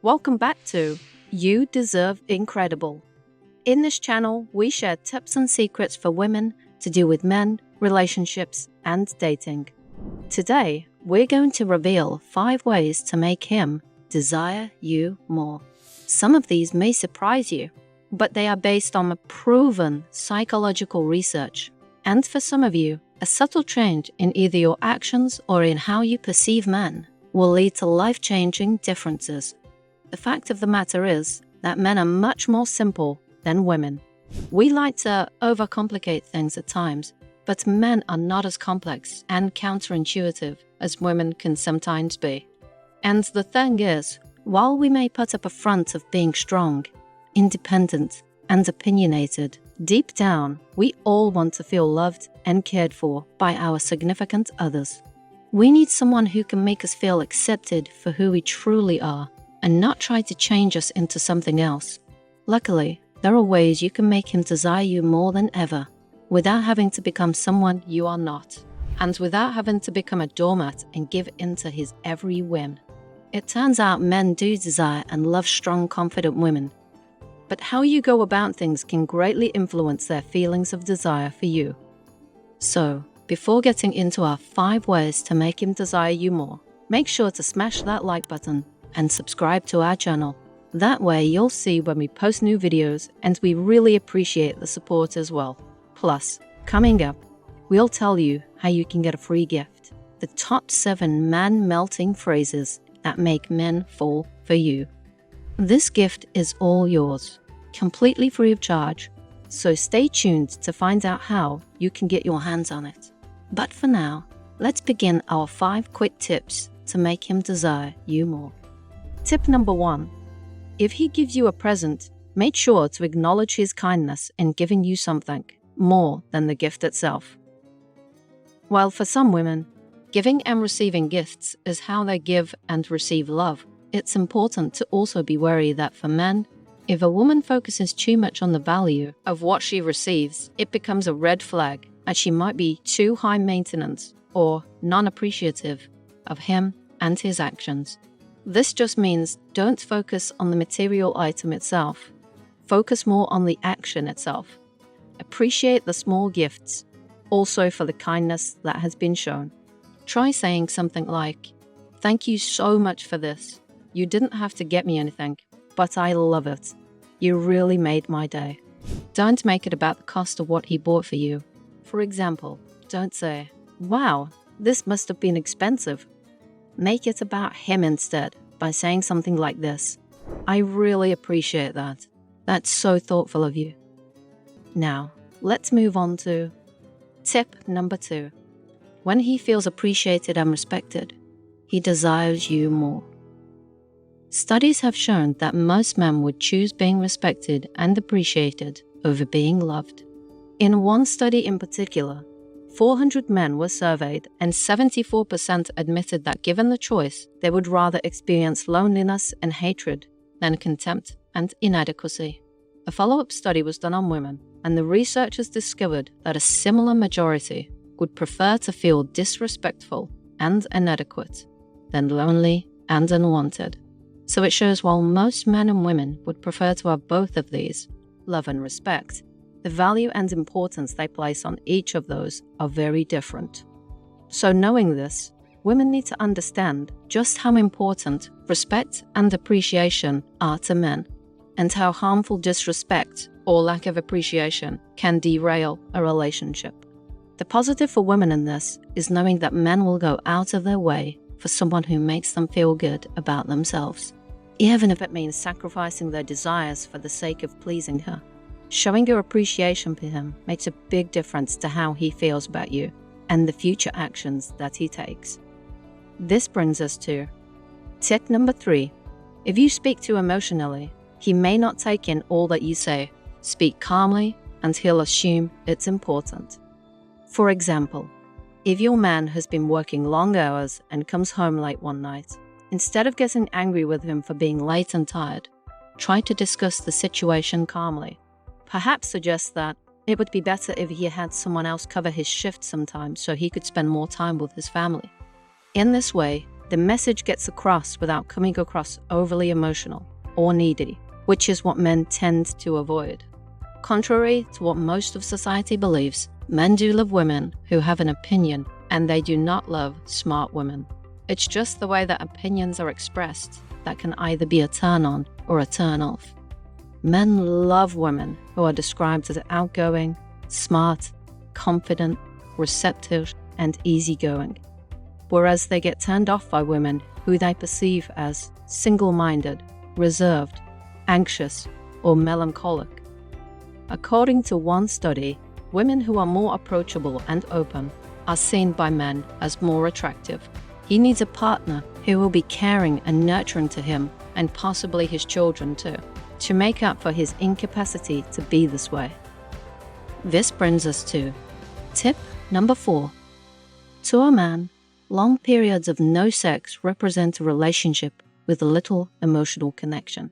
Welcome back to You Deserve Incredible. In this channel, we share tips and secrets for women to do with men, relationships, and dating. Today, we're going to reveal 5 ways to make him desire you more. Some of these may surprise you, but they are based on proven psychological research. And for some of you, a subtle change in either your actions or in how you perceive men will lead to life-changing differences. The fact of the matter is that men are much more simple than women. We like to overcomplicate things at times, but men are not as complex and counterintuitive as women can sometimes be. And the thing is, while we may put up a front of being strong, independent, and opinionated, deep down, we all want to feel loved and cared for by our significant others. We need someone who can make us feel accepted for who we truly are and not try to change us into something else. Luckily, there are ways you can make him desire you more than ever without having to become someone you are not, and without having to become a doormat and give in to his every whim. It turns out men do desire and love strong, confident women, but how you go about things can greatly influence their feelings of desire for you. So, before getting into our 5 ways to make him desire you more, make sure to smash that like button and subscribe to our channel. That way you'll see when we post new videos, and we really appreciate the support as well. Plus, coming up, we'll tell you how you can get a free gift: the top 7 man-melting phrases that make men fall for you. This gift is all yours, completely free of charge, so stay tuned to find out how you can get your hands on it. But for now, let's begin our 5 quick tips to make him desire you more. Tip number 1. If he gives you a present, make sure to acknowledge his kindness in giving you something more than the gift itself. While for some women, giving and receiving gifts is how they give and receive love, it's important to also be wary that for men, if a woman focuses too much on the value of what she receives, it becomes a red flag, as she might be too high maintenance or non-appreciative of him and his actions. This just means don't focus on the material item itself. Focus more on the action itself. Appreciate the small gifts, also for the kindness that has been shown. Try saying something like, "Thank you so much for this. You didn't have to get me anything, but I love it. You really made my day." Don't make it about the cost of what he bought for you. For example, don't say, "Wow, this must have been expensive." Make it about him instead by saying something like this: "I really appreciate that. That's so thoughtful of you." Now, let's move on to tip number 2. When he feels appreciated and respected, he desires you more. Studies have shown that most men would choose being respected and appreciated over being loved. In one study in particular, 400 men were surveyed, and 74% admitted that given the choice, they would rather experience loneliness and hatred than contempt and inadequacy. A follow-up study was done on women, and the researchers discovered that a similar majority would prefer to feel disrespectful and inadequate than lonely and unwanted. So it shows while most men and women would prefer to have both of these, love and respect, the value and importance they place on each of those are very different. So knowing this, women need to understand just how important respect and appreciation are to men, and how harmful disrespect or lack of appreciation can derail a relationship. The positive for women in this is knowing that men will go out of their way for someone who makes them feel good about themselves, even if it means sacrificing their desires for the sake of pleasing her. Showing your appreciation for him makes a big difference to how he feels about you and the future actions that he takes. This brings us to tip number 3. If you speak too emotionally, he may not take in all that you say. Speak calmly, and he'll assume it's important. For example, if your man has been working long hours and comes home late one night, instead of getting angry with him for being late and tired, try to discuss the situation calmly. Perhaps suggest that it would be better if he had someone else cover his shift sometimes so he could spend more time with his family. In this way, the message gets across without coming across overly emotional or needy, which is what men tend to avoid. Contrary to what most of society believes, men do love women who have an opinion, and they do not love smart women. It's just the way that opinions are expressed that can either be a turn-on or a turn-off. Men love women who are described as outgoing, smart, confident, receptive, and easygoing, whereas they get turned off by women who they perceive as single-minded, reserved, anxious, or melancholic. According to one study, women who are more approachable and open are seen by men as more attractive. He needs a partner who will be caring and nurturing to him, and possibly his children too, to make up for his incapacity to be this way. This brings us to tip number 4. To a man, long periods of no sex represent a relationship with little emotional connection.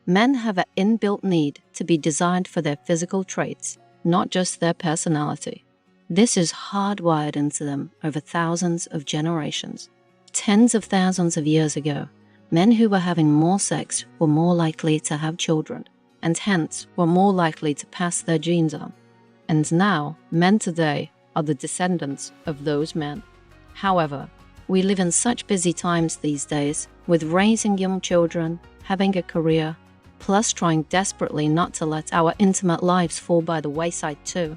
Men have an inbuilt need to be designed for their physical traits, not just their personality. This is hardwired into them over thousands of generations. Tens of thousands of years ago, men who were having more sex were more likely to have children, and hence were more likely to pass their genes on. And now, men today are the descendants of those men. However, we live in such busy times these days, with raising young children, having a career, plus trying desperately not to let our intimate lives fall by the wayside too.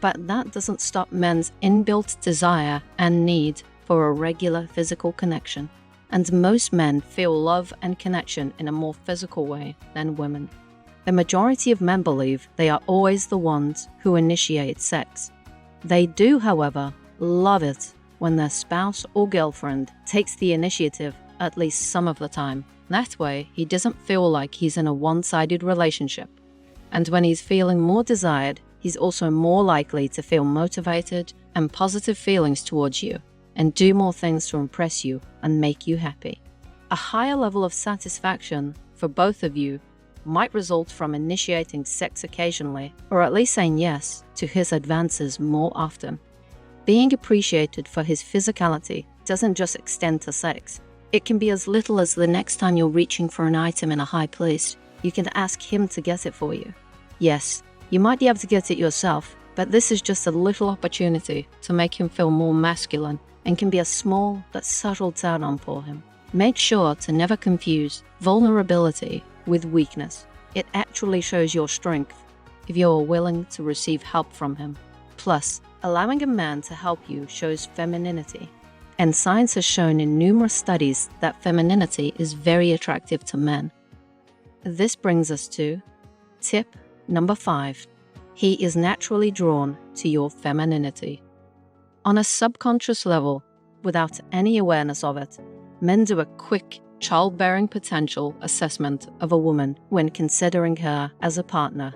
But that doesn't stop men's inbuilt desire and need for a regular physical connection, and most men feel love and connection in a more physical way than women. The majority of men believe they are always the ones who initiate sex. They do, however, love it when their spouse or girlfriend takes the initiative at least some of the time. That way, he doesn't feel like he's in a one-sided relationship. And when he's feeling more desired, he's also more likely to feel motivated and positive feelings towards you, and do more things to impress you and make you happy. A higher level of satisfaction for both of you might result from initiating sex occasionally, or at least saying yes to his advances more often. Being appreciated for his physicality doesn't just extend to sex. It can be as little as the next time you're reaching for an item in a high place, you can ask him to get it for you. Yes, you might be able to get it yourself, but this is just a little opportunity to make him feel more masculine, and can be a small but subtle turn-on for him. Make sure to never confuse vulnerability with weakness. It actually shows your strength if you're willing to receive help from him. Plus, allowing a man to help you shows femininity. And science has shown in numerous studies that femininity is very attractive to men. This brings us to tip number 5. He is naturally drawn to your femininity. On a subconscious level, without any awareness of it, men do a quick childbearing potential assessment of a woman when considering her as a partner.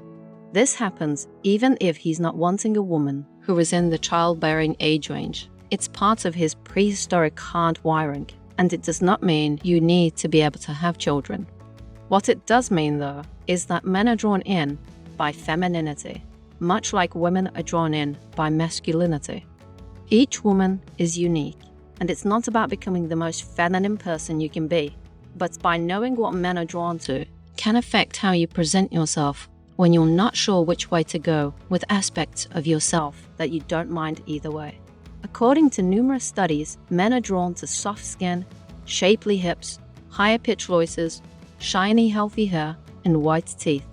This happens even if he's not wanting a woman who is in the childbearing age range. It's part of his prehistoric hardwiring, and it does not mean you need to be able to have children. What it does mean, though, is that men are drawn in by femininity, much like women are drawn in by masculinity. Each woman is unique, and it's not about becoming the most feminine person you can be, but by knowing what men are drawn to can affect how you present yourself when you're not sure which way to go with aspects of yourself that you don't mind either way. According to numerous studies, men are drawn to soft skin, shapely hips, higher pitched voices, shiny healthy hair, and white teeth.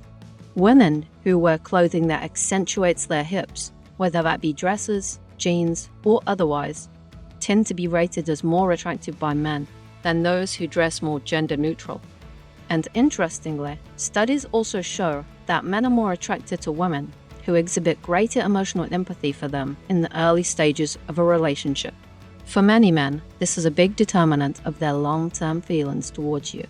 Women who wear clothing that accentuates their hips, whether that be dresses, jeans, or otherwise, tend to be rated as more attractive by men than those who dress more gender neutral. And interestingly, studies also show that men are more attracted to women who exhibit greater emotional empathy for them in the early stages of a relationship. For many men, this is a big determinant of their long-term feelings towards you.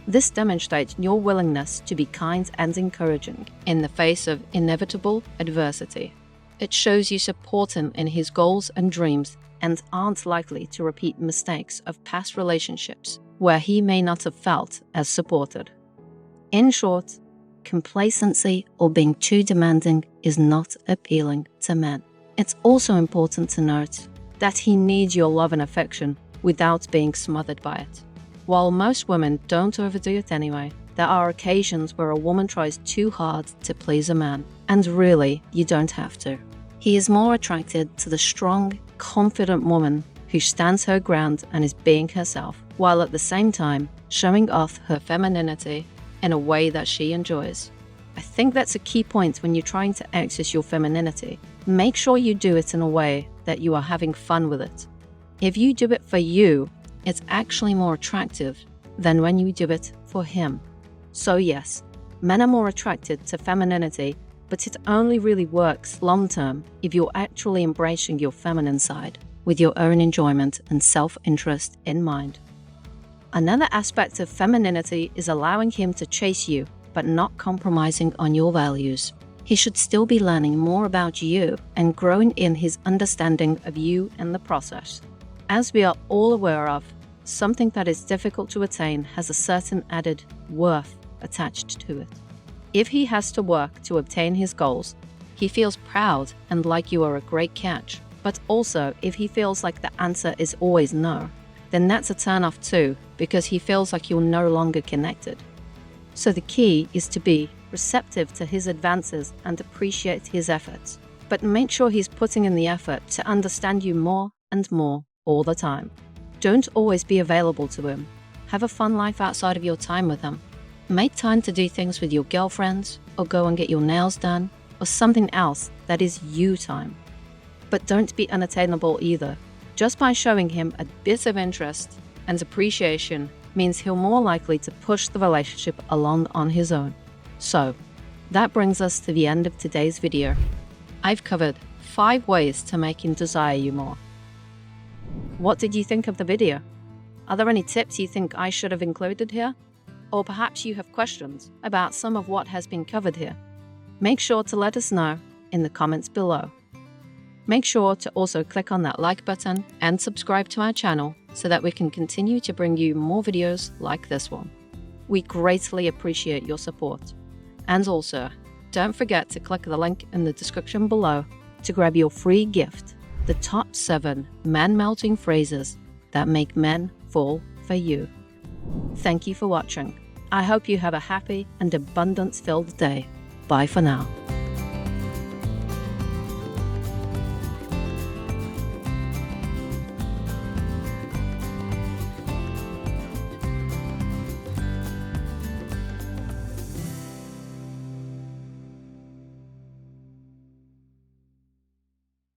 This demonstrates your willingness to be kind and encouraging in the face of inevitable adversity. It shows you support him in his goals and dreams and aren't likely to repeat mistakes of past relationships where he may not have felt as supported. In short, complacency or being too demanding is not appealing to men. It's also important to note that he needs your love and affection without being smothered by it. While most women don't overdo it anyway, there are occasions where a woman tries too hard to please a man, and really, you don't have to. He is more attracted to the strong, confident woman who stands her ground and is being herself, while at the same time showing off her femininity in a way that she enjoys. I think that's a key point when you're trying to access your femininity. Make sure you do it in a way that you are having fun with it. If you do it for you, it's actually more attractive than when you do it for him. So yes, men are more attracted to femininity, but it only really works long-term if you're actually embracing your feminine side with your own enjoyment and self-interest in mind. Another aspect of femininity is allowing him to chase you, but not compromising on your values. He should still be learning more about you and growing in his understanding of you in the process. As we are all aware of, something that is difficult to attain has a certain added worth attached to it. If he has to work to obtain his goals, he feels proud and like you are a great catch. But also, if he feels like the answer is always no, then that's a turn-off too, because he feels like you're no longer connected. So the key is to be receptive to his advances and appreciate his efforts, but make sure he's putting in the effort to understand you more and more all the time. Don't always be available to him. Have a fun life outside of your time with him. Make time to do things with your girlfriends, or go and get your nails done, or something else that is you time. But don't be unattainable either. Just by showing him a bit of interest and appreciation means he'll more likely to push the relationship along on his own. So, that brings us to the end of today's video. I've covered 5 ways to make him desire you more. What did you think of the video? Are there any tips you think I should have included here? Or perhaps you have questions about some of what has been covered here? Make sure to let us know in the comments below. Make sure to also click on that like button and subscribe to our channel so that we can continue to bring you more videos like this one. We greatly appreciate your support. And also, don't forget to click the link in the description below to grab your free gift, the top 7 man-melting phrases that make men fall for you. Thank you for watching. I hope you have a happy and abundance-filled day. Bye for now.